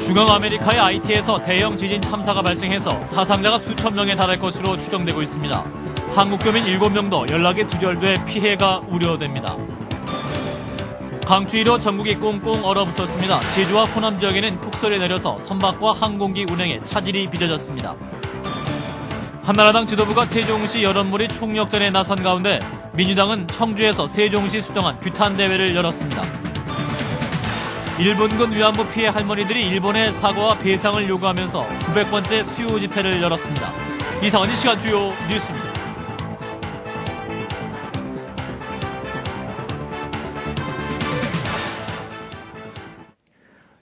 중앙아메리카의 IT에서 대형 지진 참사가 발생해서 사상자가 수천 명에 달할 것으로 추정되고 있습니다. 한국교민 7명도 연락이 두절돼 피해가 우려됩니다. 강추위로 전국이 꽁꽁 얼어붙었습니다. 제주와 호남 지역에는 폭설이 내려서 선박과 항공기 운행에 차질이 빚어졌습니다. 한나라당 지도부가 세종시 여론몰이 총력전에 나선 가운데 민주당은 청주에서 세종시 수정안 규탄대회를 열었습니다. 일본군 위안부 피해 할머니들이 일본의 사과와 배상을 요구하면서 900번째 수요 집회를 열었습니다. 이상은 이 시간 주요 뉴스입니다.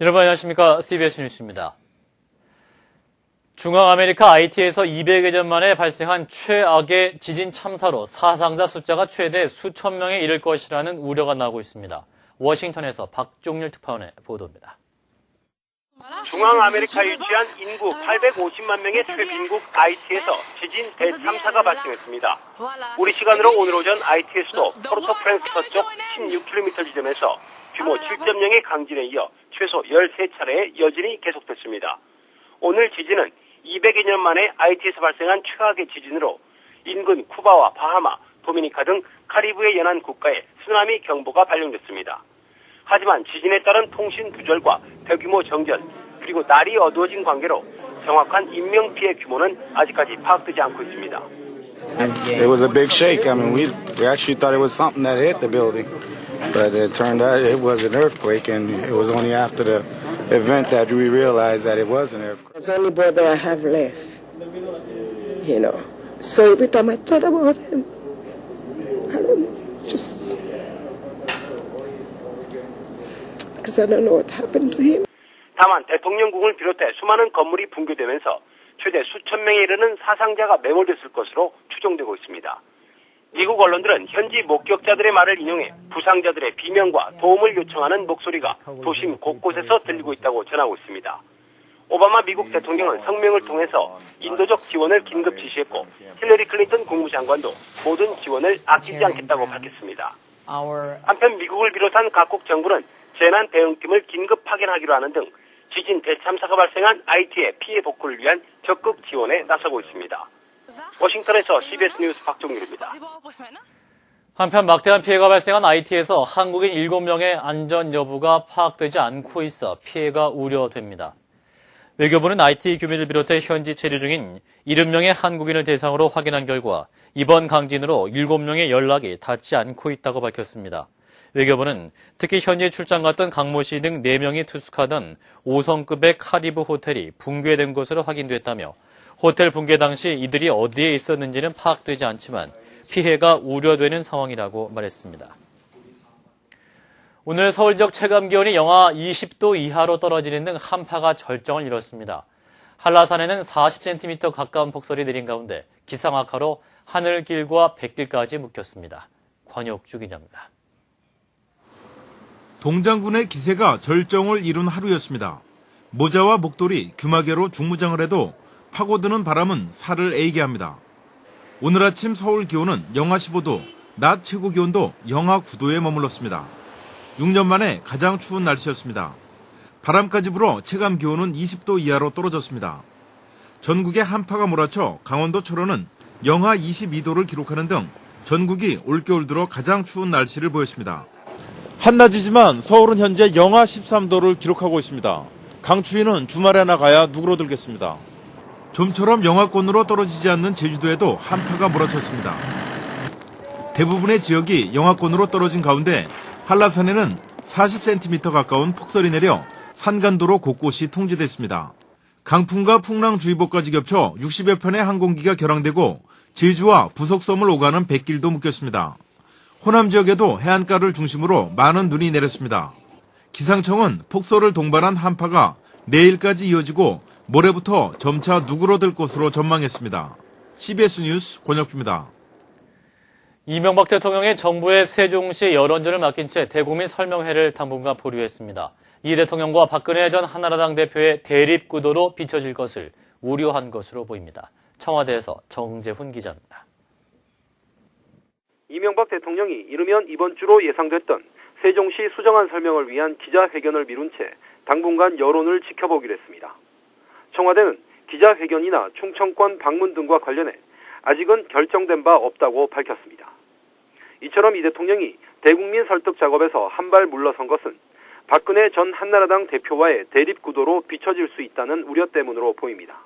여러분 안녕하십니까? CBS 뉴스입니다. 중앙아메리카 IT에서 200여 년 만에 발생한 최악의 지진 참사로 사상자 숫자가 최대 수천 명에 이를 것이라는 우려가 나오고 있습니다. 워싱턴에서 박종률 특파원의 보도입니다. 중앙아메리카에 위치한 인구 850만 명의 최빈국 IT에서 지진 대참사가 발생했습니다. 우리 시간으로 오늘 오전 IT의 수도 포르토프랭스 서쪽 16km 지점에서 규모 7.0의 강진에 이어 최소 13차례의 여진이 계속됐습니다. 오늘 지진은 200여 년 만에 IT에서 발생한 최악의 지진으로 인근 쿠바와 바하마, 도미니카 등 카리브해 연안 국가에 쓰나미 경보가 발령됐습니다. 하지만 지진에 따른 통신 두절과 대규모 정전, 그리고 날이 어두워진 관계로 정확한 인명피해 규모는 아직까지 파악되지 않고 있습니다. It was a big shake. I mean, we actually thought it was something that hit the building, but it turned out it was an earthquake, and it was only after the event that we realized that it was an earthquake. It's the only brother I have left, you know. So every time I thought about him, I don't know, just because I don't know what happened to him. 다만 대통령궁을 비롯해 수많은 건물이 붕괴되면서 최대 수천 명에 이르는 사상자가 매몰됐을 것으로 추정되고 있습니다. 미국 언론들은 현지 목격자들의 말을 인용해 부상자들의 비명과 도움을 요청하는 목소리가 도심 곳곳에서 들리고 있다고 전하고 있습니다. 오바마 미국 대통령은 성명을 통해서 인도적 지원을 긴급 지시했고 힐러리 클린턴 국무장관도 모든 지원을 아끼지 않겠다고 밝혔습니다. 한편 미국을 비롯한 각국 정부는 재난 대응팀을 긴급 파견하기로 하는 등 지진 대참사가 발생한 IT의 피해 복구를 위한 적극 지원에 나서고 있습니다. 워싱턴에서 CBS 뉴스 박종률입니다. 한편 막대한 피해가 발생한 IT에서 한국인 7명의 안전 여부가 파악되지 않고 있어 피해가 우려됩니다. 외교부는 IT 교민을 비롯해 현지 체류 중인 70명의 한국인을 대상으로 확인한 결과 이번 강진으로 7명의 연락이 닿지 않고 있다고 밝혔습니다. 외교부는 특히 현지에 출장 갔던 강모 씨 등 4명이 투숙하던 5성급의 카리브 호텔이 붕괴된 것으로 확인됐다며 호텔 붕괴 당시 이들이 어디에 있었는지는 파악되지 않지만 피해가 우려되는 상황이라고 말했습니다. 오늘 서울 지역 체감기온이 영하 20도 이하로 떨어지는 등 한파가 절정을 이뤘습니다. 한라산에는 40cm 가까운 폭설이 내린 가운데 기상악화로 하늘길과 백길까지 묶였습니다. 권혁주 기자입니다. 동장군의 기세가 절정을 이룬 하루였습니다. 모자와 목도리, 귀마개로 중무장을 해도 파고드는 바람은 살을 에이게 합니다. 오늘 아침 서울 기온은 영하 15도, 낮 최고 기온도 영하 9도에 머물렀습니다. 6년 만에 가장 추운 날씨였습니다. 바람까지 불어 체감 기온은 20도 이하로 떨어졌습니다. 전국에 한파가 몰아쳐 강원도 철원은 영하 22도를 기록하는 등 전국이 올겨울 들어 가장 추운 날씨를 보였습니다. 한낮이지만 서울은 현재 영하 13도를 기록하고 있습니다. 강추위는 주말에 나가야 누그러들겠습니다. 좀처럼 영하권으로 떨어지지 않는 제주도에도 한파가 몰아쳤습니다. 대부분의 지역이 영하권으로 떨어진 가운데 한라산에는 40cm 가까운 폭설이 내려 산간도로 곳곳이 통제됐습니다. 강풍과 풍랑주의보까지 겹쳐 60여 편의 항공기가 결항되고 제주와 부속섬을 오가는 백길도 묶였습니다. 호남 지역에도 해안가를 중심으로 많은 눈이 내렸습니다. 기상청은 폭설을 동반한 한파가 내일까지 이어지고 모레부터 점차 누그러들 것으로 전망했습니다. CBS 뉴스 권혁주입니다. 이명박 대통령이 정부의 세종시 여론전을 맡긴 채 대국민 설명회를 당분간 보류했습니다. 이 대통령과 박근혜 전 한나라당 대표의 대립 구도로 비춰질 것을 우려한 것으로 보입니다. 청와대에서 정재훈 기자입니다. 이명박 대통령이 이르면 이번 주로 예상됐던 세종시 수정안 설명을 위한 기자회견을 미룬 채 당분간 여론을 지켜보기로 했습니다. 청와대는 기자회견이나 충청권 방문 등과 관련해 아직은 결정된 바 없다고 밝혔습니다. 이처럼 이 대통령이 대국민 설득 작업에서 한 발 물러선 것은 박근혜 전 한나라당 대표와의 대립 구도로 비춰질 수 있다는 우려 때문으로 보입니다.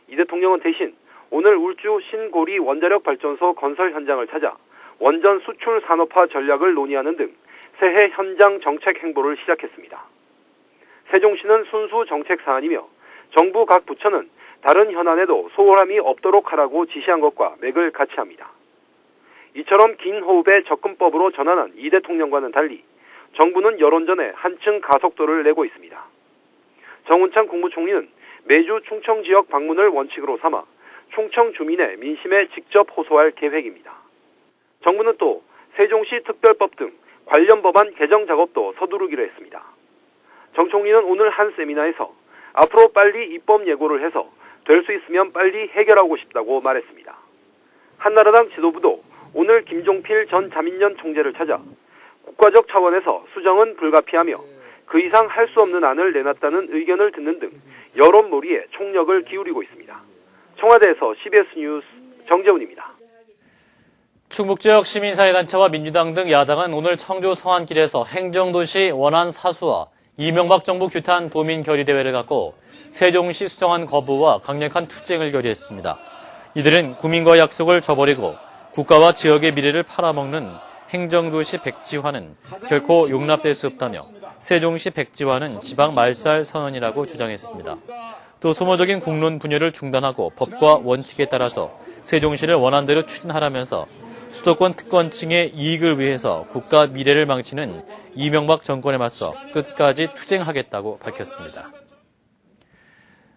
이 대통령은 대신 오늘 울주 신고리 원자력 발전소 건설 현장을 찾아 원전 수출 산업화 전략을 논의하는 등 새해 현장 정책 행보를 시작했습니다. 세종시는 순수 정책 사안이며 정부 각 부처는 다른 현안에도 소홀함이 없도록 하라고 지시한 것과 맥을 같이 합니다. 이처럼 긴 호흡의 접근법으로 전환한 이 대통령과는 달리 정부는 여론전에 한층 가속도를 내고 있습니다. 정운찬 국무총리는 매주 충청 지역 방문을 원칙으로 삼아 충청 주민의 민심에 직접 호소할 계획입니다. 정부는 또 세종시 특별법 등 관련 법안 개정 작업도 서두르기로 했습니다. 정 총리는 오늘 한 세미나에서 앞으로 빨리 입법 예고를 해서 될 수 있으면 빨리 해결하고 싶다고 말했습니다. 한나라당 지도부도 오늘 김종필 전 자민련 총재를 찾아 국가적 차원에서 수정은 불가피하며 그 이상 할 수 없는 안을 내놨다는 의견을 듣는 등 여론몰이에 총력을 기울이고 있습니다. 청와대에서 CBS 뉴스 정재훈입니다. 충북 지역 시민사회단체와 민주당 등 야당은 오늘 청주 성안길에서 행정도시 원안 사수와 이명박 정부 규탄 도민 결의대회를 갖고 세종시 수정안 거부와 강력한 투쟁을 결의했습니다. 이들은 국민과의 약속을 저버리고 국가와 지역의 미래를 팔아먹는 행정도시 백지화는 결코 용납될 수 없다며 세종시 백지화는 지방 말살 선언이라고 주장했습니다. 또 소모적인 국론 분열을 중단하고 법과 원칙에 따라서 세종시를 원안대로 추진하라면서 수도권 특권층의 이익을 위해서 국가 미래를 망치는 이명박 정권에 맞서 끝까지 투쟁하겠다고 밝혔습니다.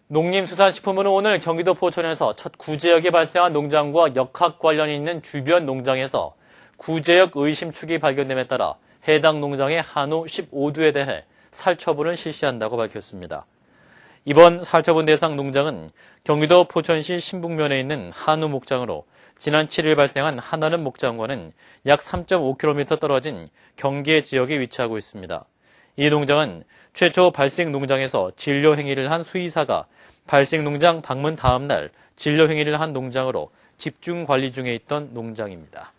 농림수산식품부는 오늘 경기도 포천에서 첫 구제역에 발생한 농장과 역학 관련이 있는 주변 농장에서 구제역 의심축이 발견됨에 따라 해당 농장의 한우 15두에 대해 살처분을 실시한다고 밝혔습니다. 이번 살처분 대상 농장은 경기도 포천시 신북면에 있는 한우 목장으로 지난 7일 발생한 한아름 목장과는 약 3.5km 떨어진 경계 지역에 위치하고 있습니다. 이 농장은 최초 발생 농장에서 진료 행위를 한 수의사가 발생 농장 방문 다음 날 진료 행위를 한 농장으로 집중 관리 중에 있던 농장입니다.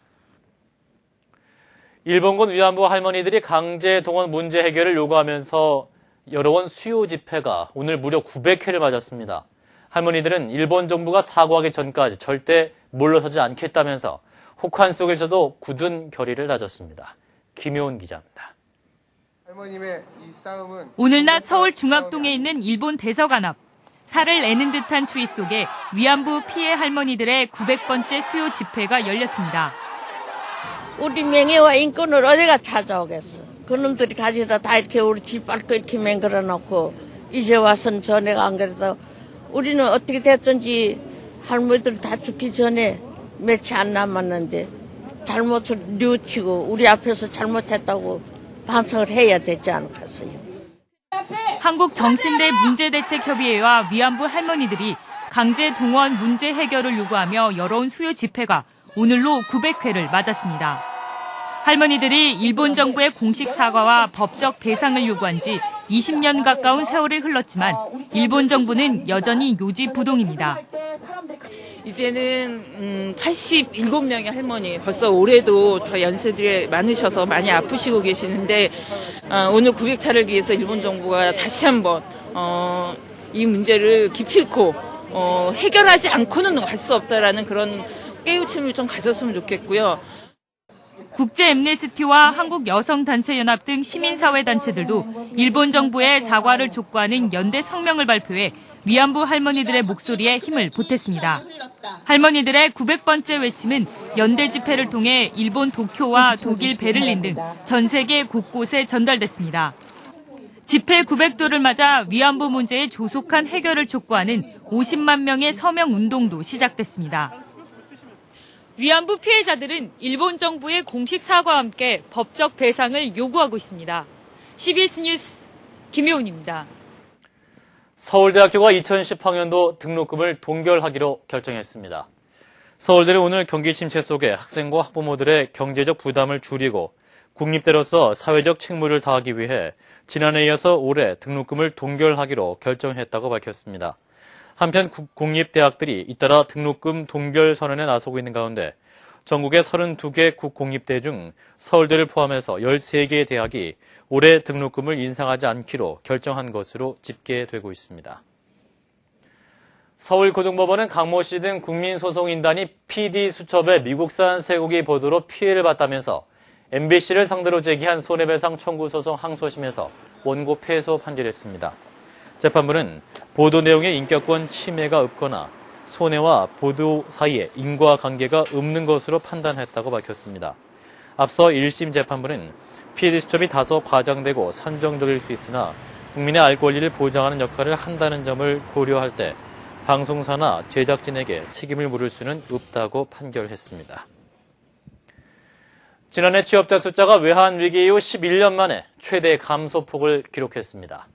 일본군 위안부 할머니들이 강제 동원 문제 해결을 요구하면서 열어온 수요 집회가 오늘 무려 900회를 맞았습니다. 할머니들은 일본 정부가 사과하기 전까지 절대 물러서지 않겠다면서 혹한 속에서도 굳은 결의를 다졌습니다. 김효은 기자입니다. 오늘 낮 서울 중학동에 있는 일본 대사관 앞, 살을 내는 듯한 추위 속에 위안부 피해 할머니들의 900번째 수요 집회가 열렸습니다. 우리 명예와 인권을 어디가 찾아오겠어. 그놈들이 가져다 다 이렇게 우리 집 밟고 이렇게 맹글어 놓고 이제 와서는 전에가 안 그래도 우리는 어떻게 됐든지 할머니들 다 죽기 전에 며칠 안 남았는데 잘못을 뉘우치고 우리 앞에서 잘못했다고 반성을 해야 되지 않겠어요. 한국정신대 문제대책협의회와 위안부 할머니들이 강제 동원 문제 해결을 요구하며 열어온 수요 집회가 오늘로 900회를 맞았습니다. 할머니들이 일본 정부의 공식 사과와 법적 배상을 요구한 지 20년 가까운 세월이 흘렀지만 일본 정부는 여전히 요지부동입니다. 이제는 87명의 할머니, 벌써 올해도 더 연세들이 많으셔서 많이 아프시고 계시는데 오늘 900차를 위해서 일본 정부가 다시 한번 이 문제를 기필코 해결하지 않고는 갈 수 없다라는 그런 깨우침을 좀 가졌으면 좋겠고요. 국제 엠네스티와 한국여성단체연합 등 시민사회단체들도 일본 정부의 사과를 촉구하는 연대 성명을 발표해 위안부 할머니들의 목소리에 힘을 보탰습니다. 할머니들의 900번째 외침은 연대 집회를 통해 일본 도쿄와 독일 베를린 등 전 세계 곳곳에 전달됐습니다. 집회 900도를 맞아 위안부 문제의 조속한 해결을 촉구하는 50만 명의 서명 운동도 시작됐습니다. 위안부 피해자들은 일본 정부의 공식 사과와 함께 법적 배상을 요구하고 있습니다. CBS 뉴스 김효은입니다. 서울대학교가 2010학년도 등록금을 동결하기로 결정했습니다. 서울대는 오늘 경기 침체 속에 학생과 학부모들의 경제적 부담을 줄이고 국립대로서 사회적 책무를 다하기 위해 지난해에 이어서 올해 등록금을 동결하기로 결정했다고 밝혔습니다. 한편 국공립대학들이 잇따라 등록금 동결 선언에 나서고 있는 가운데 전국의 32개 국공립대 중 서울대를 포함해서 13개의 대학이 올해 등록금을 인상하지 않기로 결정한 것으로 집계되고 있습니다. 서울고등법원은 강모 씨 등 국민소송인단이 PD 수첩에 미국산 쇠고기 보도로 피해를 봤다면서 MBC를 상대로 제기한 손해배상 청구 소송 항소심에서 원고 패소 판결했습니다. 재판부는 보도 내용의 인격권 침해가 없거나 손해와 보도 사이에 인과관계가 없는 것으로 판단했다고 밝혔습니다. 앞서 1심 재판부는 PD 수첩이 다소 과장되고 선정적일 수 있으나 국민의 알 권리를 보장하는 역할을 한다는 점을 고려할 때 방송사나 제작진에게 책임을 물을 수는 없다고 판결했습니다. 지난해 취업자 숫자가 외환위기 이후 11년 만에 최대 감소폭을 기록했습니다.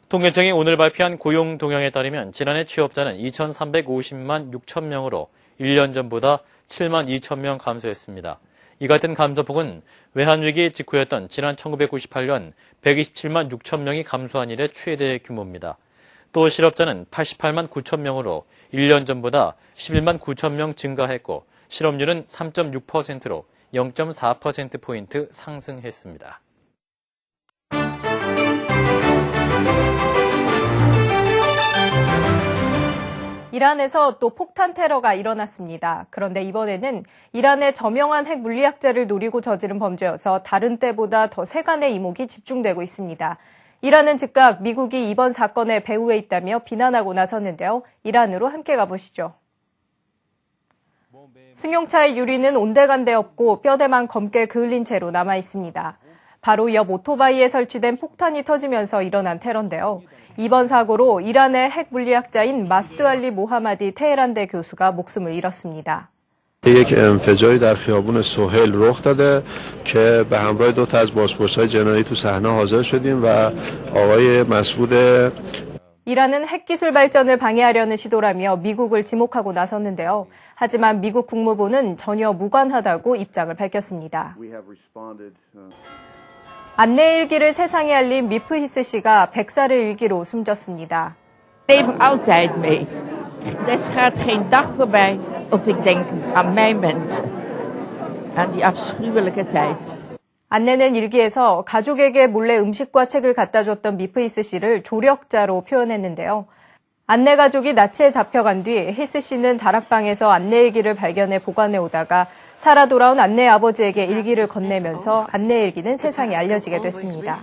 통계청이 오늘 발표한 고용 동향에 따르면 지난해 취업자는 2,350만 6천 명으로 1년 전보다 7만 2천 명 감소했습니다. 이 같은 감소폭은 외환위기 직후였던 지난 1998년 127만 6천 명이 감소한 이래 최대 규모입니다. 또 실업자는 88만 9천 명으로 1년 전보다 11만 9천 명 증가했고 실업률은 3.6%로 0.4%포인트 상승했습니다. 이란에서 또 폭탄 테러가 일어났습니다. 그런데 이번에는 이란의 저명한 핵 물리학자를 노리고 저지른 범죄여서 다른 때보다 더 세간의 이목이 집중되고 있습니다. 이란은 즉각 미국이 이번 사건의 배후에 있다며 비난하고 나섰는데요. 이란으로 함께 가보시죠. 승용차의 유리는 온데간데 없고 뼈대만 검게 그을린 채로 남아 있습니다. 바로 옆 오토바이에 설치된 폭탄이 터지면서 일어난 테러인데요. 이번 사고로 이란의 핵 물리학자인 마수드 알리 모하마디 테헤란대 교수가 목숨을 잃었습니다. یک انفجاری در خیابون سهیل رخ داده که به همراه دو تا از بازپرس‌های جنایی تو صحنه حاضر شدیم و آقای مسعود 이란은 핵기술 발전을 방해하려는 시도라며 미국을 지목하고 나섰는데요. 하지만 미국 국무부는 전혀 무관하다고 입장을 밝혔습니다. 안내 일기를 세상에 알린 미프히스 씨가 100살을 일기로 숨졌습니다. Leven altijd mee. Er gaat geen dag voorbij of ik denk aan mijn mensen. Aan die afschuwelijke tijd. 안내는 일기에서 가족에게 몰래 음식과 책을 갖다 줬던 미프히스 씨를 조력자로 표현했는데요. 안내 가족이 나치에 잡혀간 뒤 히스 씨는 다락방에서 안내 일기를 발견해 보관해 오다가 살아 돌아온 안내의 아버지에게 일기를 건네면서 안내 일기는 세상에 알려지게 됐습니다.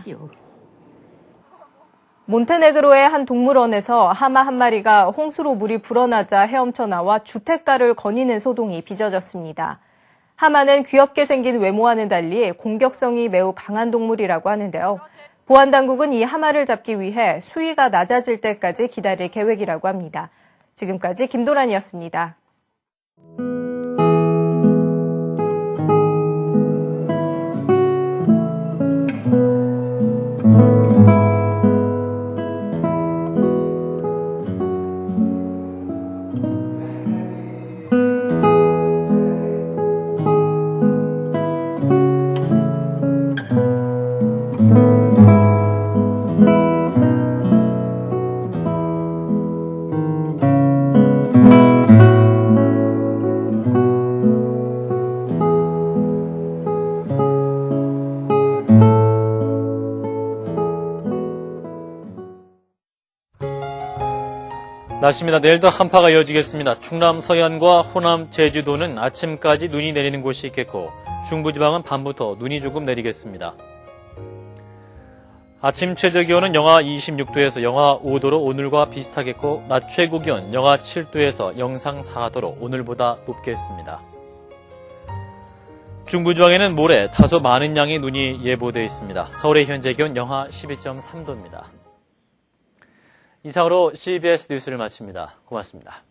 몬테네그로의 한 동물원에서 하마 한 마리가 홍수로 물이 불어나자 헤엄쳐 나와 주택가를 거니는 소동이 빚어졌습니다. 하마는 귀엽게 생긴 외모와는 달리 공격성이 매우 강한 동물이라고 하는데요. 보안당국은 이 하마를 잡기 위해 수위가 낮아질 때까지 기다릴 계획이라고 합니다. 지금까지 김도란이었습니다. 날씨입니다. 내일도 한파가 이어지겠습니다. 충남 서해안과 호남 제주도는 아침까지 눈이 내리는 곳이 있겠고 중부지방은 밤부터 눈이 조금 내리겠습니다. 아침 최저기온은 영하 26도에서 영하 5도로 오늘과 비슷하겠고 낮 최고기온 영하 7도에서 영상 4도로 오늘보다 높겠습니다. 중부지방에는 모레 다소 많은 양의 눈이 예보되어 있습니다. 서울의 현재 기온 영하 12.3도입니다. 이상으로 CBS 뉴스를 마칩니다. 고맙습니다.